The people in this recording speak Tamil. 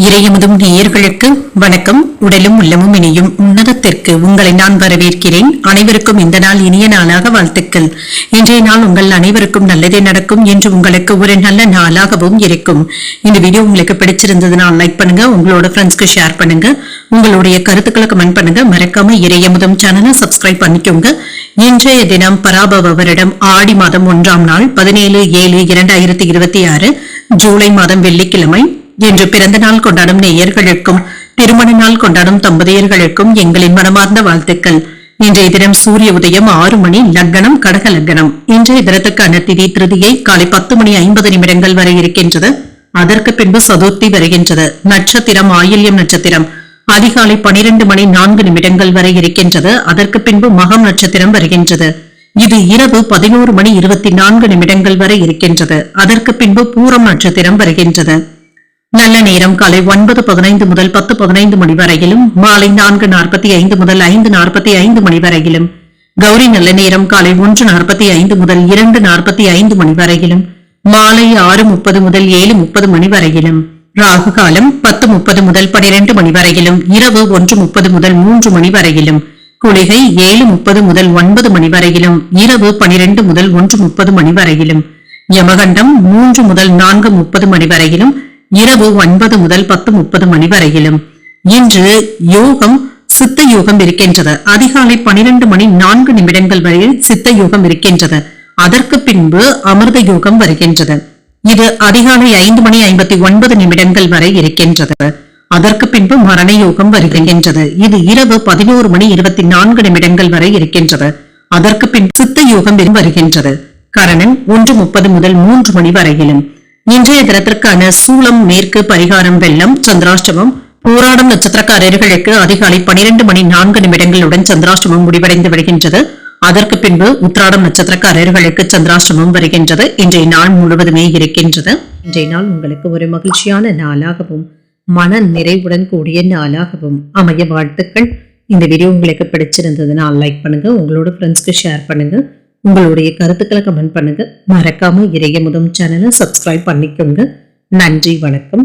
இறையமுதும் நேயர்களுக்கு வணக்கம். உடலும் உள்ளமும் இணையும் உன்னதத்திற்கு உங்களை நான் வரவேற்கிறேன். அனைவருக்கும் இந்த நாள் இனிய நாளாக வாழ்த்துக்கள். இன்றைய நாள் உங்கள் அனைவருக்கும் நல்லதே நடக்கும் என்று உங்களுக்கு ஒரு நல்ல நாளாகவும் இருக்கும். இந்த வீடியோ உங்களுக்கு பிடிச்சிருந்ததுனால் லைக் பண்ணுங்க, உங்களோட ஃப்ரெண்ட்ஸ்க்கு ஷேர் பண்ணுங்க, உங்களுடைய கருத்துக்களை கமெண்ட் பண்ணுங்க. மறக்காம இறையமுதும் சேனலை சப்ஸ்கிரைப் பண்ணிக்கோங்க. இன்றைய தினம் பராபவ வருடம் ஆடி மாதம் 1ஆம் நாள் 17/7/2026 ஜூலை மாதம் வெள்ளிக்கிழமை. இன்று பிறந்த நாள் கொண்டாடும் நேயர்களுக்கும் திருமண நாள் கொண்டாடும் தம்பதியர்களுக்கும் எங்களின் மனமார்ந்த வாழ்த்துக்கள். இன்றைய தினம் சூரிய உதயம் 6 மணி, லக்னம் கடக லக்னம். இன்றைய தினத்துக்கான திதி திருதியை காலை 10:50 வரை இருக்கின்றது. அதற்கு பின்பு சதுர்த்தி வருகின்றது. நட்சத்திரம் ஆயில்யம் நட்சத்திரம் அதிகாலை 12:04 வரை இருக்கின்றது. அதற்கு பின்பு மகம் நட்சத்திரம் வருகின்றது. இது இரவு 11:24 வரை இருக்கின்றது. அதற்கு பின்பு பூரம் நட்சத்திரம் வருகின்றது. நல்ல நேரம் காலை 9:15 முதல் 10:15 மணி வரையிலும், மாலை 4:45 முதல் 5:45 மணி வரையிலும். கௌரி நல்ல நேரம் காலை 1:45 முதல் 2:45 மணி வரையிலும், மாலை 6:30 முதல் 7:30 மணி வரையிலும். ராகு காலம் 10:30 முதல் 12 மணி வரையிலும், இரவு 1:30 முதல் 3 மணி வரையிலும். குளிகை 7:30 முதல் 9 மணி வரையிலும், இரவு 12 முதல் 1:30 மணி வரையிலும். யமகண்டம் 3 முதல் 4:30 மணி வரையிலும், இரவு 9 முதல் 10:30 மணி வரையிலும். இன்று யோகம் சித்த யோகம் இருக்கின்றது. அதிகாலை 12:04 வரை சித்த யோகம் இருக்கின்றது. அதற்கு பின்பு அமிர்த யோகம் வருகின்றது. இது அதிகாலை 5:59 வரை இருக்கின்றது. அதற்கு பின்பு மரண யோகம் வருகின்றது. இது இரவு 11:24 வரை இருக்கின்றது. அதற்கு பின் சித்த யோகம் வருகின்றது. கரணன் 1:30 முதல் 3 மணி வரையிலும். இன்றைய தினத்திற்கான சூலம் மேற்கு, பரிகாரம் வெள்ளம், சந்திராஷ்டமம். போராடும் நட்சத்திரக்காரர்களுக்கு அதிகாலை 12:04 சந்திராஷ்டமம் முடிவடைந்து விடுகின்றது. அதற்கு பின்பு உத்திராடம் நட்சத்திரக்காரர்களுக்கு சந்திராஷ்டமம் வருகின்றது. இன்றைய நாள் முழுவதுமே இருக்கின்றது. இன்றைய நாள் உங்களுக்கு ஒரு மகிழ்ச்சியான நாளாகவும் மன நிறைவுடன் கூடிய நாளாகவும் அமைய வாழ்த்துக்கள். இந்த வீடியோ உங்களுக்கு பிடிச்சிருந்ததுனால் லைக் பண்ணுங்க, உங்களோட ஃப்ரெண்ட்ஸ்க்கு ஷேர் பண்ணுங்க, உங்களுடைய கருத்துக்களை கமெண்ட் பண்ணுங்க. மறக்காம இறையமுதும் சேனலை சப்ஸ்கிரைப் பண்ணிக்கோங்க. நன்றி, வணக்கம்.